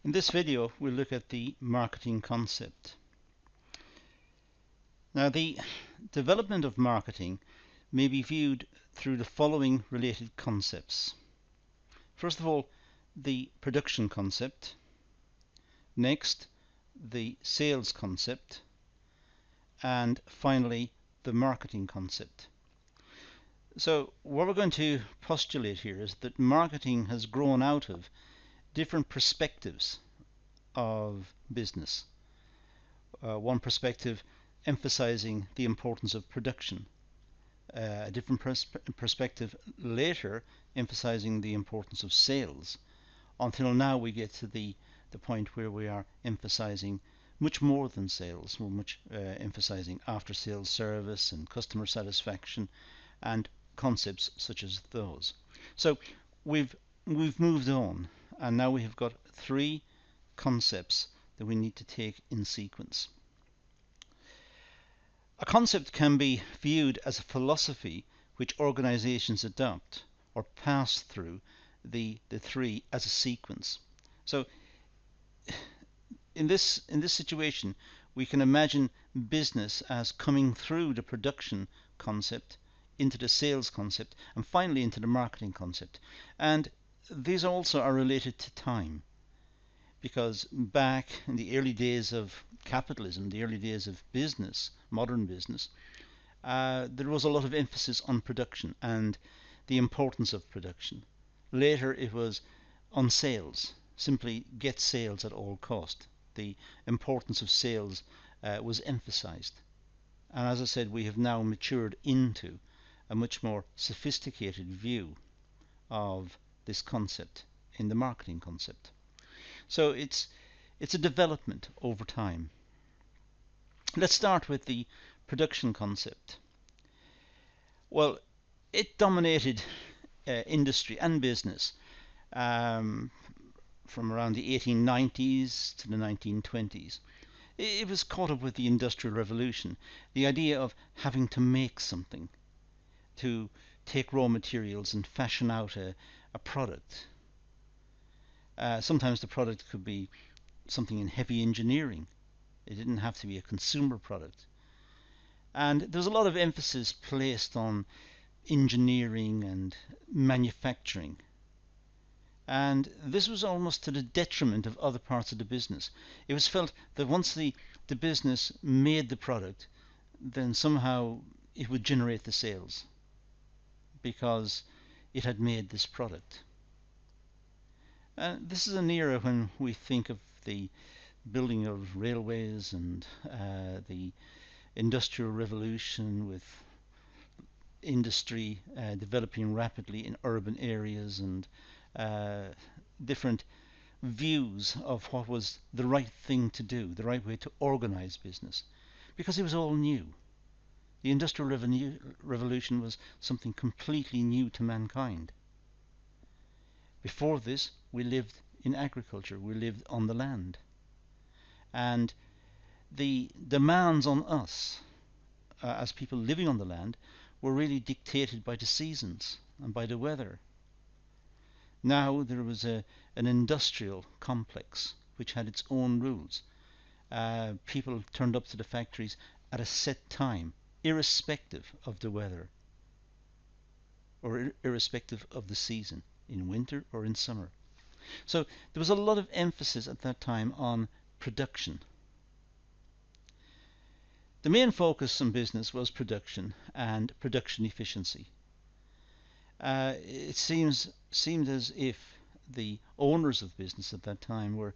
In this video, we'll look at the marketing concept. Now, the development of marketing may be viewed through the following related concepts. First of all, the production concept. Next, the sales concept. And finally, the marketing concept. So what we're going to postulate here is that marketing has grown out of different perspectives of business. One perspective emphasizing the importance of production, a different perspective later emphasizing the importance of sales, until now we get to the point where we are emphasizing much more than sales. We're much emphasizing after sales service and customer satisfaction and concepts such as those. So we've moved on, and now we have got three concepts that we need to take in sequence. A concept can be viewed as a philosophy which organizations adopt or pass through the three as a sequence. So in this situation, we can imagine business as coming through the production concept into the sales concept and finally into the marketing concept. And these also are related to time, because back in the early days of capitalism, the early days of business, modern business, there was a lot of emphasis on production and the importance of production. Later it was on sales, simply get sales at all cost. The importance of sales was emphasized. And as I said, we have now matured into a much more sophisticated view of this concept in the marketing concept. So it's a development over time. Let's start with the production concept. Well, it dominated industry and business from around the 1890s to the 1920s. It was caught up with the Industrial Revolution, the idea of having to make something, to take raw materials and fashion out a product. Sometimes the product could be something in heavy engineering. It didn't have to be a consumer product. And there's a lot of emphasis placed on engineering and manufacturing. And this was almost to the detriment of other parts of the business. It was felt that once the business made the product, then somehow it would generate the sales because it had made this product. This is an era when we think of the building of railways and the Industrial Revolution, with industry developing rapidly in urban areas, and different views of what was the right thing to do, the right way to organize business, because it was all new. The Industrial Revolution was something completely new to mankind. Before this, we lived in agriculture, we lived on the land. And the demands on us as people living on the land were really dictated by the seasons and by the weather. Now there was an industrial complex which had its own rules. People turned up to the factories at a set time, irrespective of the weather or irrespective of the season, in winter or in summer. So there was a lot of emphasis at that time on production. The main focus on business was production and production efficiency. It seemed as if the owners of business at that time were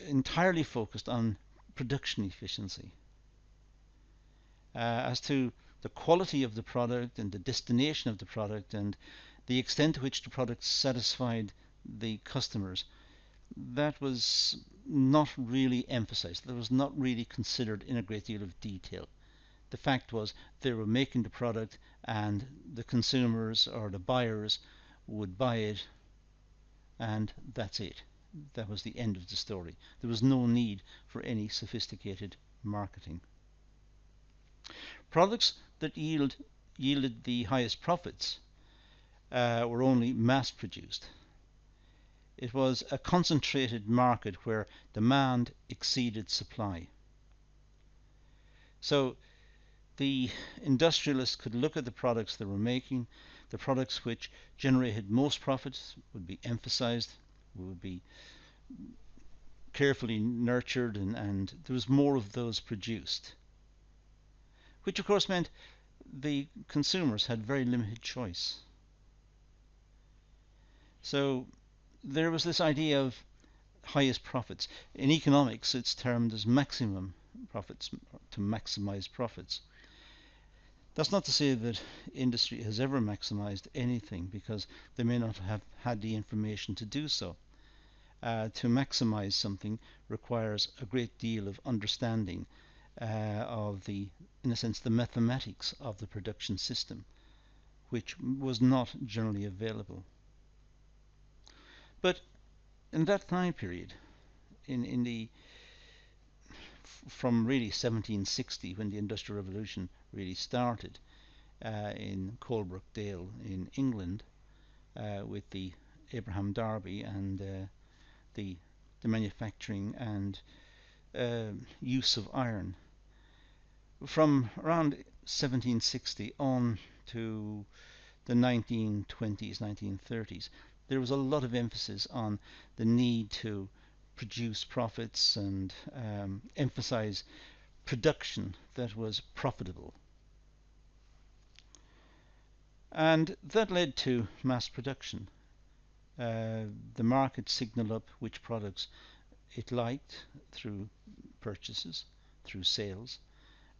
entirely focused on production efficiency. As to the quality of the product and the destination of the product and the extent to which the product satisfied the customers, that was not really emphasized. That was not really considered in a great deal of detail. The fact was they were making the product and the consumers or the buyers would buy it, and that's it. That was the end of the story. There was no need for any sophisticated marketing. Products that yielded the highest profits were only mass produced. It was a concentrated market where demand exceeded supply. So the industrialists could look at the products they were making. The products which generated most profits would be emphasized, would be carefully nurtured, and there was more of those produced, which of course meant the consumers had very limited choice. So there was this idea of highest profits. In economics, it's termed as maximum profits, to maximize profits. That's not to say that industry has ever maximized anything, because they may not have had the information to do so. To maximize something requires a great deal of understanding of the, in a sense, the mathematics of the production system, which was not generally available. But in that time period, in the from really 1760, when the Industrial Revolution really started, in Colebrook Dale in England, with the Abraham Darby and the manufacturing and use of iron. From around 1760 on to the 1920s, 1930s, there was a lot of emphasis on the need to produce profits and emphasize production that was profitable. And that led to mass production. The market signaled up which products it liked through purchases, through sales,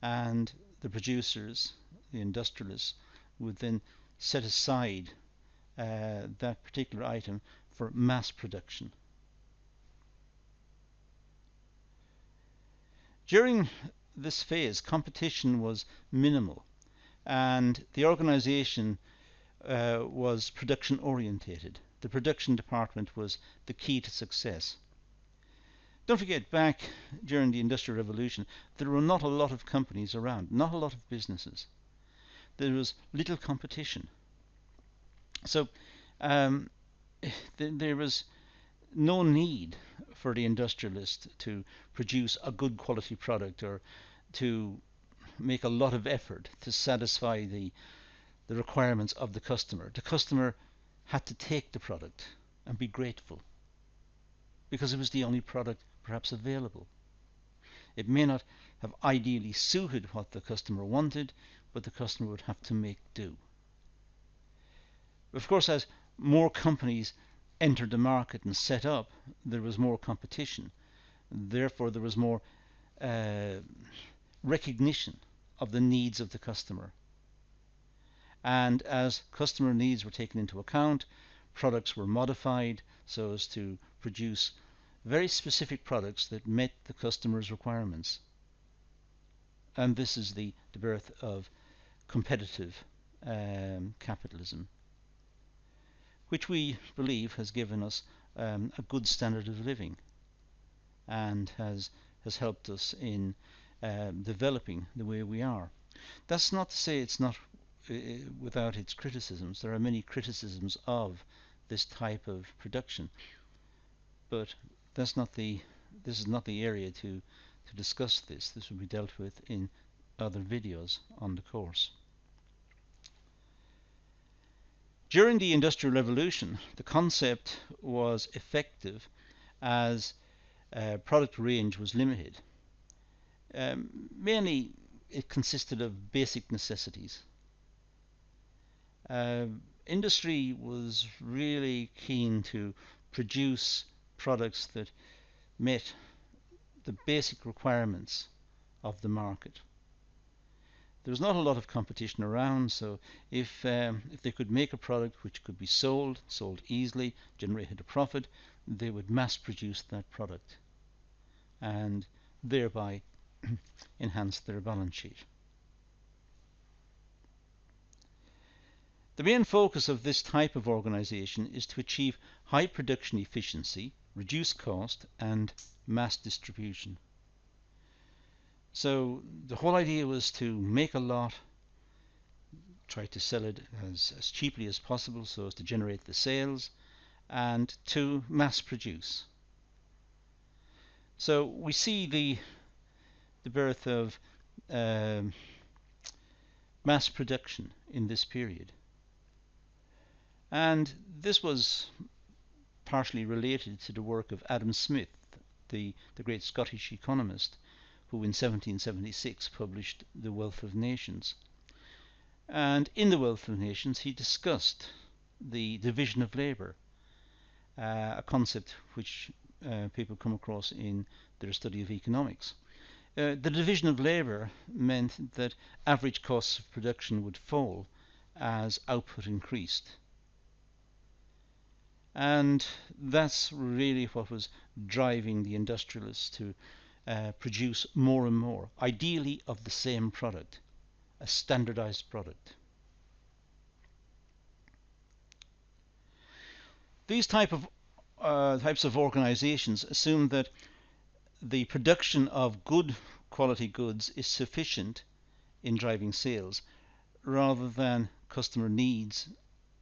and the producers, the industrialists, would then set aside that particular item for mass production. During this phase, competition was minimal, and the organization was production orientated. The production department was the key to success. Don't forget, back during the Industrial Revolution, there were not a lot of companies around, not a lot of businesses. There was little competition. So there was no need for the industrialist to produce a good quality product or to make a lot of effort to satisfy the requirements of the customer. The customer had to take the product and be grateful, because it was the only product perhaps available. It may not have ideally suited what the customer wanted, but the customer would have to make do. Of course, as more companies entered the market and set up, there was more competition. Therefore, there was more recognition of the needs of the customer. And as customer needs were taken into account, products were modified so as to produce very specific products that met the customer's requirements. And this is the birth of competitive capitalism, which we believe has given us a good standard of living and has helped us in developing the way we are. That's not to say it's not without its criticisms. There are many criticisms of this type of production, but this is not the area to discuss this. This will be dealt with in other videos on the course. During the Industrial Revolution, the concept was effective as product range was limited. Mainly it consisted of basic necessities. Industry was really keen to produce products that met the basic requirements of the market. There was not a lot of competition around, so if they could make a product which could be sold easily, generated a profit, they would mass produce that product and thereby enhance their balance sheet. The main focus of this type of organization is to achieve high production efficiency, reduce cost, and mass distribution. So the whole idea was to make a lot, try to sell it as cheaply as possible so as to generate the sales, and to mass produce. So we see the birth of um, mass production in this period, and this was partially related to the work of Adam Smith, the great Scottish economist, who in 1776 published The Wealth of Nations. And in The Wealth of Nations he discussed the division of labour, a concept which people come across in their study of economics. The division of labour meant that average costs of production would fall as output increased. And that's really what was driving the industrialists to produce more and more, ideally of the same product, a standardized product. These types of organizations assume that the production of good quality goods is sufficient in driving sales rather than customer needs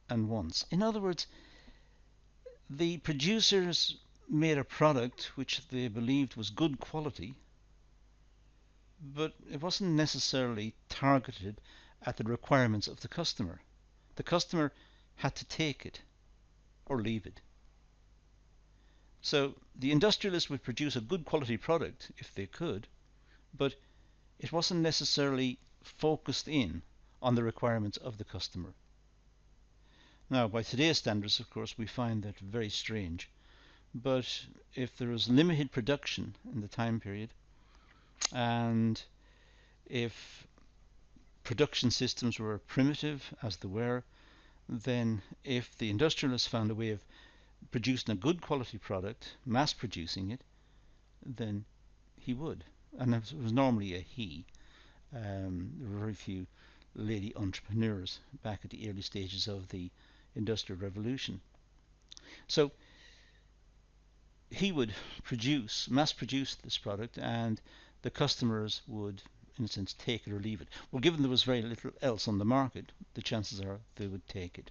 and wants. In other words, the producers made a product which they believed was good quality, but it wasn't necessarily targeted at the requirements of the customer. The customer had to take it or leave it. So the industrialists would produce a good quality product if they could, but it wasn't necessarily focused in on the requirements of the customer. Now, by today's standards, of course, we find that very strange. But if there was limited production in the time period, and if production systems were primitive, as they were, then if the industrialists found a way of producing a good quality product, mass producing it, then he would. And it was normally a he. There were very few lady entrepreneurs back at the early stages of the Industrial Revolution. So he would mass produce this product, and the customers would, in a sense, take it or leave it. Well, given there was very little else on the market, the chances are they would take it.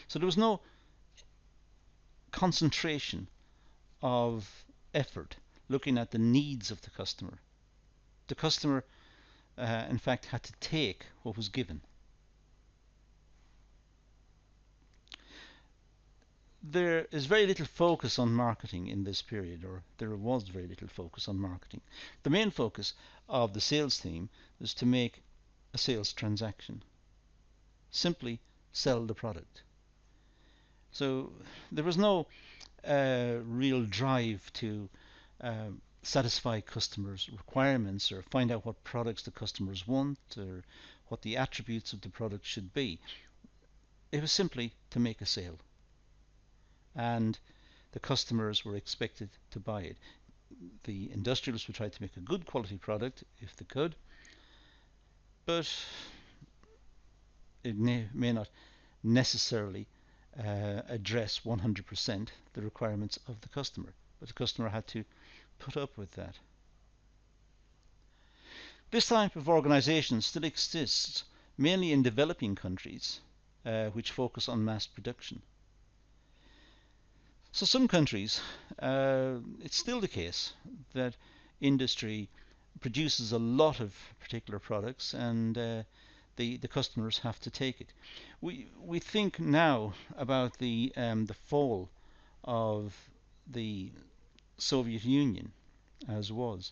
So there was no concentration of effort looking at the needs of the customer. The customer, in fact, had to take what was given. There is very little focus on marketing in this period, or there was very little focus on marketing. The main focus of the sales team is to make a sales transaction. Simply sell the product. So there was no real drive to satisfy customers' requirements or find out what products the customers want or what the attributes of the product should be. It was simply to make a sale, and the customers were expected to buy it. The industrialists would try to make a good quality product if they could, but it may not necessarily address 100% the requirements of the customer, but the customer had to put up with that. This type of organization still exists mainly in developing countries which focus on mass production. So some countries, it's still the case that industry produces a lot of particular products, and the customers have to take it. We think now about the fall of the Soviet Union as was,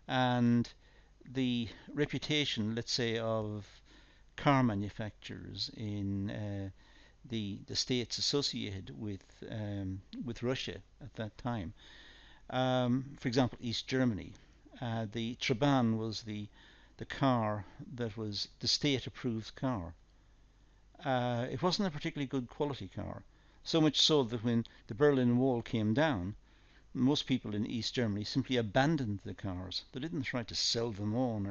and the reputation, let's say, of car manufacturers in the states associated with Russia at that time. For example, East Germany. The Trabant was the car that was the state-approved car. It wasn't a particularly good quality car, so much so that when the Berlin Wall came down, most people in East Germany simply abandoned the cars. They didn't try to sell them on,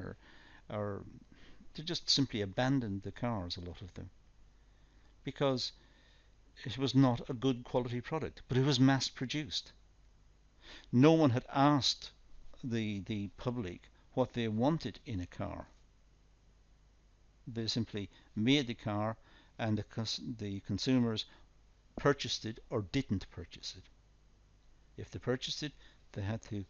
or they just simply abandoned the cars, a lot of them, because it was not a good quality product, but it was mass produced. No one had asked the public what they wanted in a car. They simply made the car, and the consumers purchased it or didn't purchase it. If they purchased it, they had to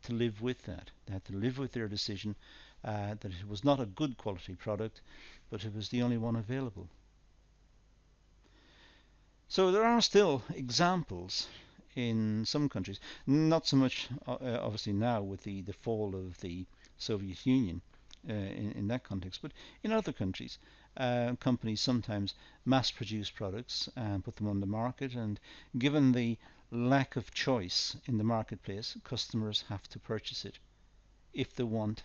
live with that. They had to live with their decision that it was not a good quality product, but it was the only one available. So there are still examples in some countries, not so much obviously now with the fall of the Soviet Union in that context, but in other countries, companies sometimes mass produce products and put them on the market, and given the lack of choice in the marketplace, customers have to purchase it if they want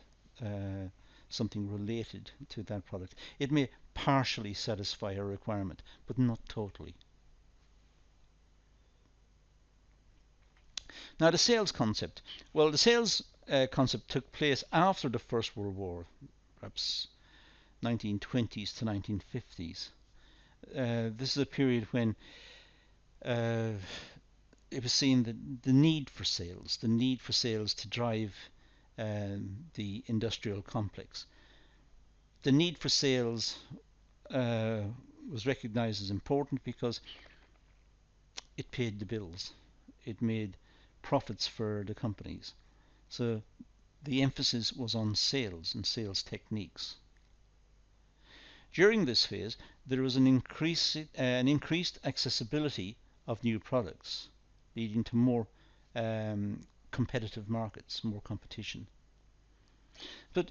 something related to that product. It may partially satisfy a requirement, but not totally. Now, the sales concept. Well, the sales concept took place after the First World War, perhaps 1920s to 1950s. This is a period when it was seen that the need for sales to drive the industrial complex. The need for sales was recognized as important because it paid the bills. It made profits for the companies. So the emphasis was on sales and sales techniques. During this phase, there was an increased accessibility of new products, leading to more competitive markets, more competition. But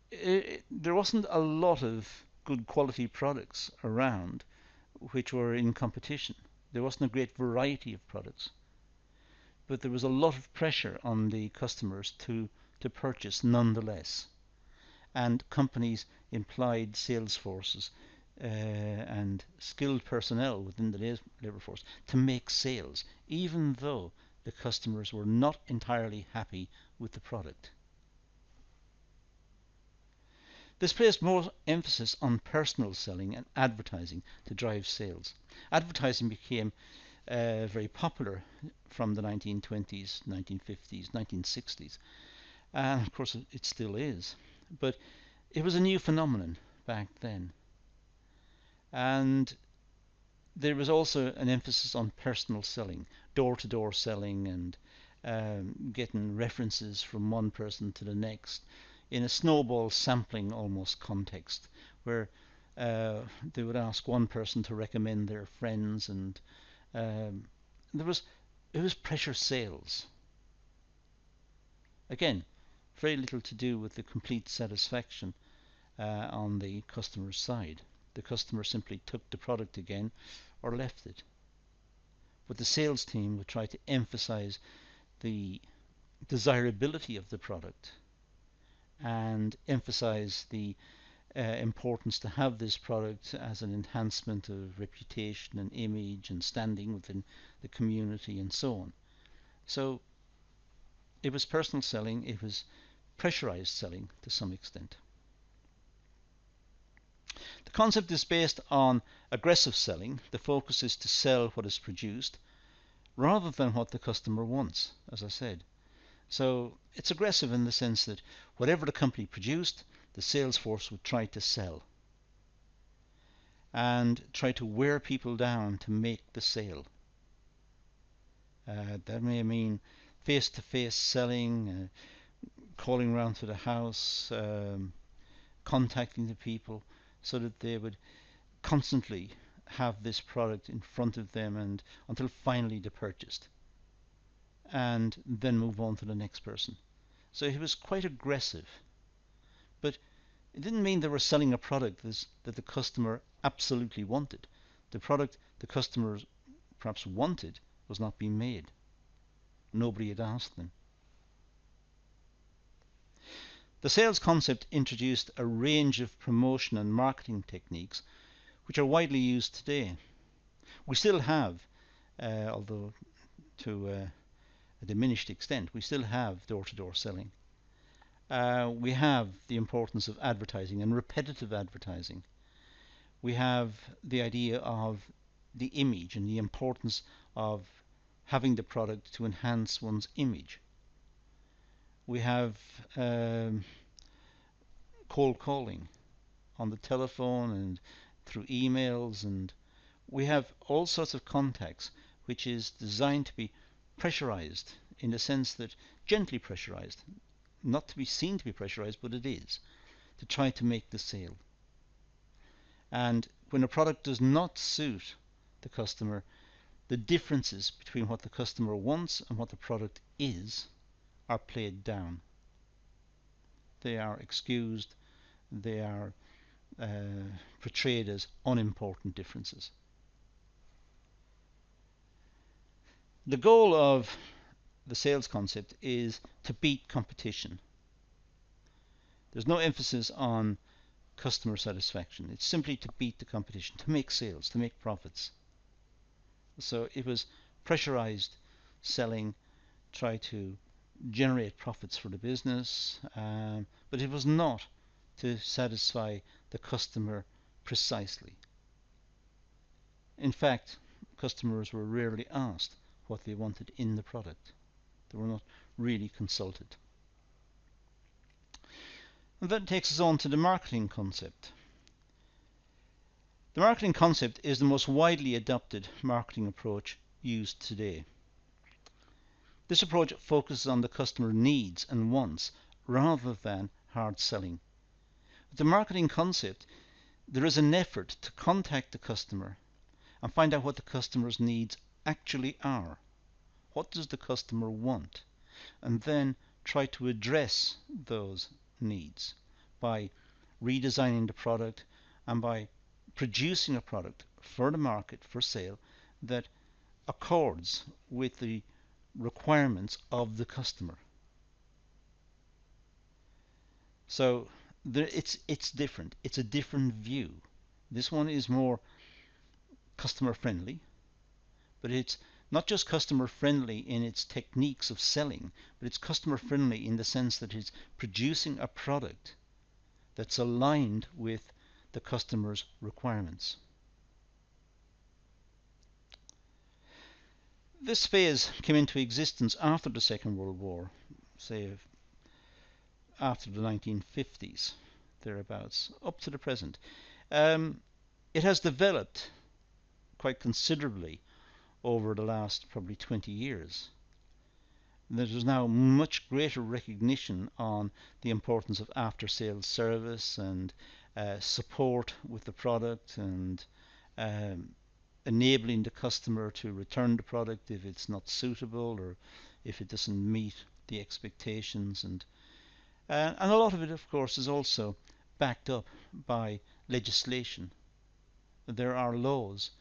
there wasn't a lot of good quality products around which were in competition. There wasn't a great variety of products. But there was a lot of pressure on the customers to purchase nonetheless. And companies employed sales forces and skilled personnel within the labour force to make sales, even though the customers were not entirely happy with the product. This placed more emphasis on personal selling and advertising to drive sales. Advertising became very popular from the 1920s, 1950s, 1960s, and of course it still is. But it was a new phenomenon back then. And there was also an emphasis on personal selling, door-to-door selling, and getting references from one person to the next in a snowball sampling almost context, where they would ask one person to recommend their friends, and it was pressure sales. Again, very little to do with the complete satisfaction on the customer's side. The customer simply took the product again or left it. But the sales team would try to emphasize the desirability of the product and emphasize the importance to have this product as an enhancement of reputation and image and standing within the community and so on. So it was personal selling, it was pressurized selling to some extent. The concept is based on aggressive selling. The focus is to sell what is produced rather than what the customer wants, as I said. So it's aggressive in the sense that whatever the company produced, the sales force would try to sell and try to wear people down to make the sale. That may mean face-to-face selling, calling around to the house, contacting the people so that they would constantly have this product in front of them and until finally they purchased, and then move on to the next person. So he was quite aggressive, but it didn't mean they were selling a product that the customer absolutely wanted. The product the customers perhaps wanted was not being made. Nobody had asked them. The sales concept introduced a range of promotion and marketing techniques which are widely used today. We still have, although to a diminished extent, we still have door-to-door selling. We have the importance of advertising and repetitive advertising. We have the idea of the image and the importance of having the product to enhance one's image. We have cold calling on the telephone and through emails and we have all sorts of contacts which is designed to be pressurized, in the sense that gently pressurized, not to be seen to be pressurized, but it is, to try to make the sale. And when a product does not suit the customer, the differences between what the customer wants and what the product is are played down. They are excused, they are portrayed as unimportant differences. The goal of the sales concept is to beat competition. There's no emphasis on customer satisfaction. It's simply to beat the competition, to make sales, to make profits. So it was pressurized selling, try to generate profits for the business, but it was not to satisfy the customer precisely. In fact, customers were rarely asked what they wanted in the product. They were not really consulted. And that takes us on to the marketing concept. The marketing concept is the most widely adopted marketing approach used today. This approach focuses on the customer needs and wants rather than hard selling. With the marketing concept, there is an effort to contact the customer and find out what the customer's needs actually are. What does the customer want? And then try to address those needs by redesigning the product and by producing a product for the market for sale that accords with the requirements of the customer. So it's different. It's a different view. This one is more customer friendly, but it's not just customer friendly in its techniques of selling, but it's customer friendly in the sense that it's producing a product that's aligned with the customer's requirements. This phase came into existence after the Second World War, say after the 1950s, thereabouts, up to the present. It has developed quite considerably over the last probably 20 years. There's now much greater recognition on the importance of after-sales service and support with the product, and enabling the customer to return the product if it's not suitable or if it doesn't meet the expectations, and a lot of it, of course, is also backed up by legislation. There are laws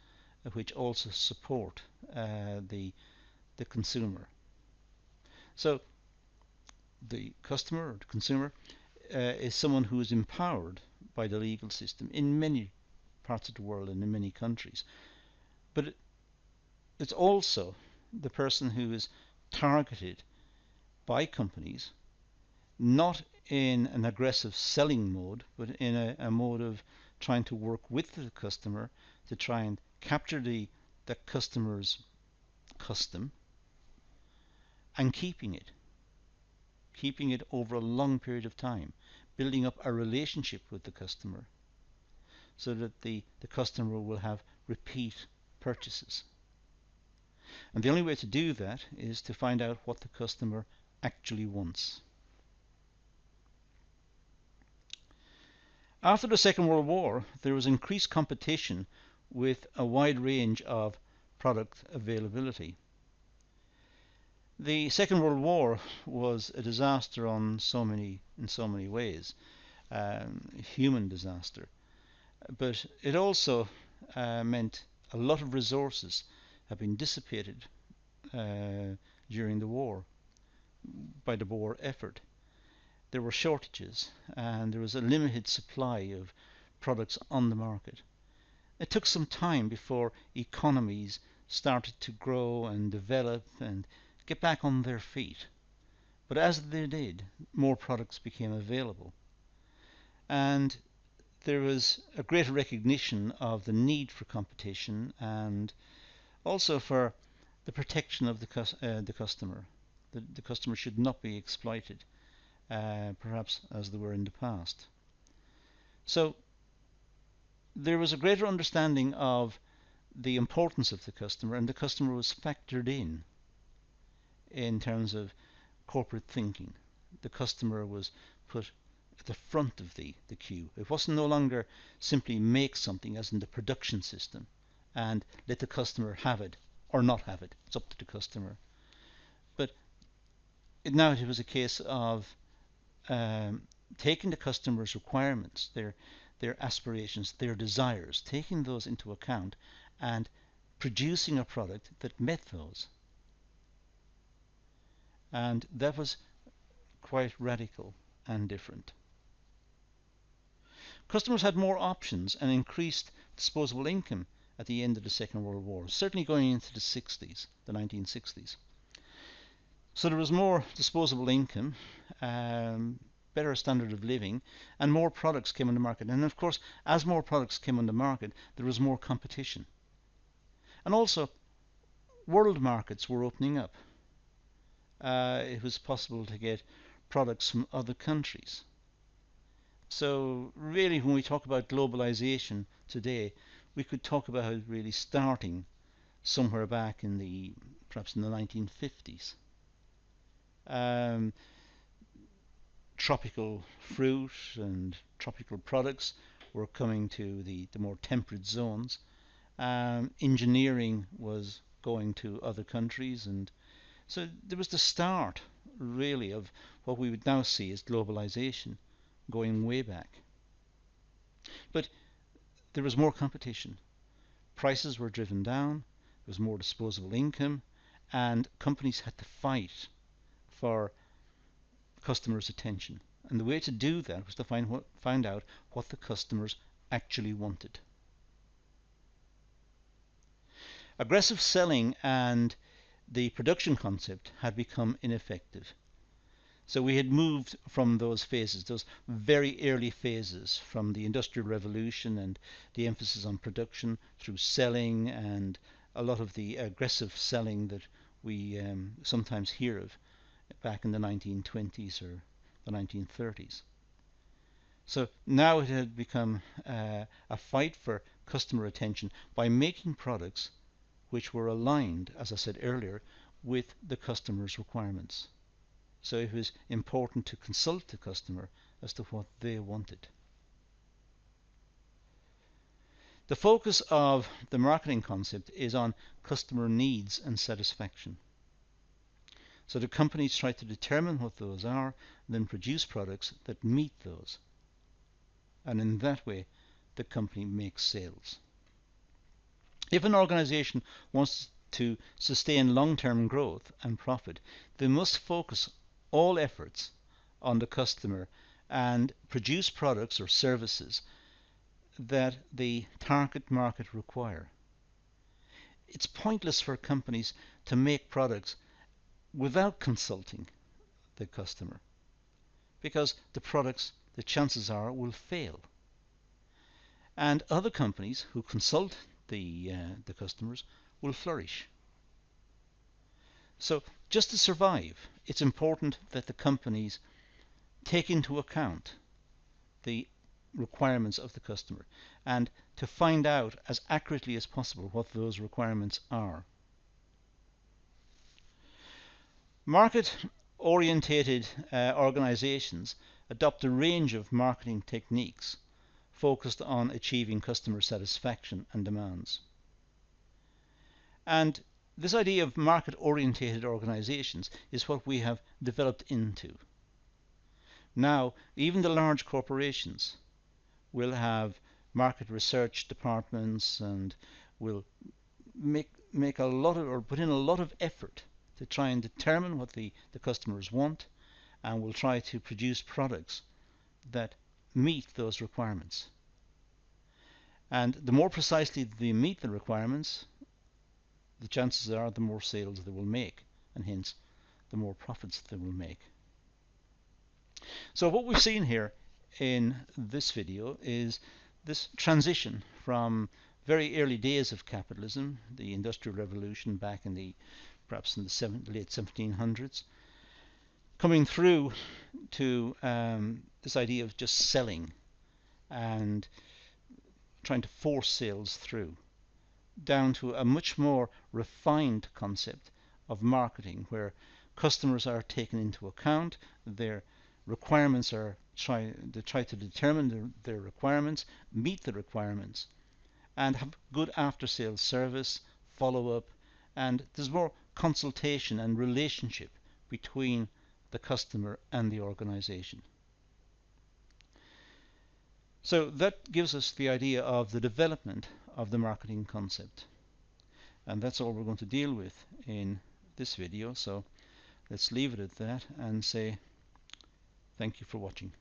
which also support the consumer. So the customer or the consumer is someone who is empowered by the legal system in many parts of the world and in many countries. But it's also the person who is targeted by companies, not in an aggressive selling mode, but in a mode of trying to work with the customer to try and capture the customer's custom and keeping it over a long period of time, building up a relationship with the customer so that the customer will have repeat purchases. And the only way to do that is to find out what the customer actually wants. After the Second World War, there was increased competition with a wide range of product availability. The Second World War was a disaster in so many ways, human disaster, but it also meant a lot of resources have been dissipated during the war by the war effort. There were shortages and there was a limited supply of products on the market. It took some time before economies started to grow and develop and get back on their feet. But as they did, more products became available. And there was a greater recognition of the need for competition and also for the protection of the customer. The customer should not be exploited, perhaps as they were in the past. So there was a greater understanding of the importance of the customer, and the customer was factored in terms of corporate thinking. The customer was put at the front of the queue. It wasn't no longer simply make something as in the production system and let the customer have it or not have it. It's up to the customer. But now it was a case of taking the customer's requirements, their aspirations, their desires, taking those into account and producing a product that met those. And that was quite radical and different. Customers had more options and increased disposable income at the end of the Second World War, certainly going into the 60s, the 1960s. So there was more disposable income, better standard of living, and more products came on the market. And of course, as more products came on the market, there was more competition. And also, world markets were opening up. It was possible to get products from other countries. So really, when we talk about globalization today, we could talk about it really starting somewhere back in perhaps in the 1950s. Tropical fruit and tropical products were coming to the more temperate zones. Engineering was going to other countries, and so there was the start really of what we would now see as globalization, going way back. But there was more competition. Prices were driven down, there was more disposable income, and companies had to fight for customers' attention. And the way to do that was to find out what the customers actually wanted. Aggressive selling and the production concept had become ineffective. So we had moved from those phases, those very early phases, from the Industrial Revolution and the emphasis on production through selling and a lot of the aggressive selling that we sometimes hear of back in the 1920s or the 1930s. So now it had become a fight for customer attention by making products which were aligned, as I said earlier, with the customer's requirements. So it was important to consult the customer as to what they wanted. The focus of the marketing concept is on customer needs and satisfaction. So the companies try to determine what those are, and then produce products that meet those. And in that way, the company makes sales. If an organization wants to sustain long-term growth and profit, they must focus all efforts on the customer and produce products or services that the target market require. It's pointless for companies to make products without consulting the customer, because the products, the chances are, will fail. And other companies who consult the customers will flourish. So just to survive, it's important that the companies take into account the requirements of the customer and to find out as accurately as possible what those requirements are. Market-orientated organizations adopt a range of marketing techniques focused on achieving customer satisfaction and demands. And this idea of market-orientated organizations is what we have developed into. Now, even the large corporations will have market research departments and will make a lot of, or put in a lot of effort to try and determine what the customers want, and will try to produce products that meet those requirements. And the more precisely they meet the requirements, the chances are the more sales they will make, and hence the more profits they will make. So what we've seen here in this video is this transition from very early days of capitalism, the Industrial Revolution back in perhaps in the late 1700s, coming through to this idea of just selling and trying to force sales through. down to a much more refined concept of marketing, where customers are taken into account, their requirements are they try to determine their requirements, meet the requirements, and have good after-sales service, follow-up, and there's more consultation and relationship between the customer and the organization. So that gives us the idea of the development of the marketing concept. And that's all we're going to deal with in this video. So let's leave it at that and say thank you for watching.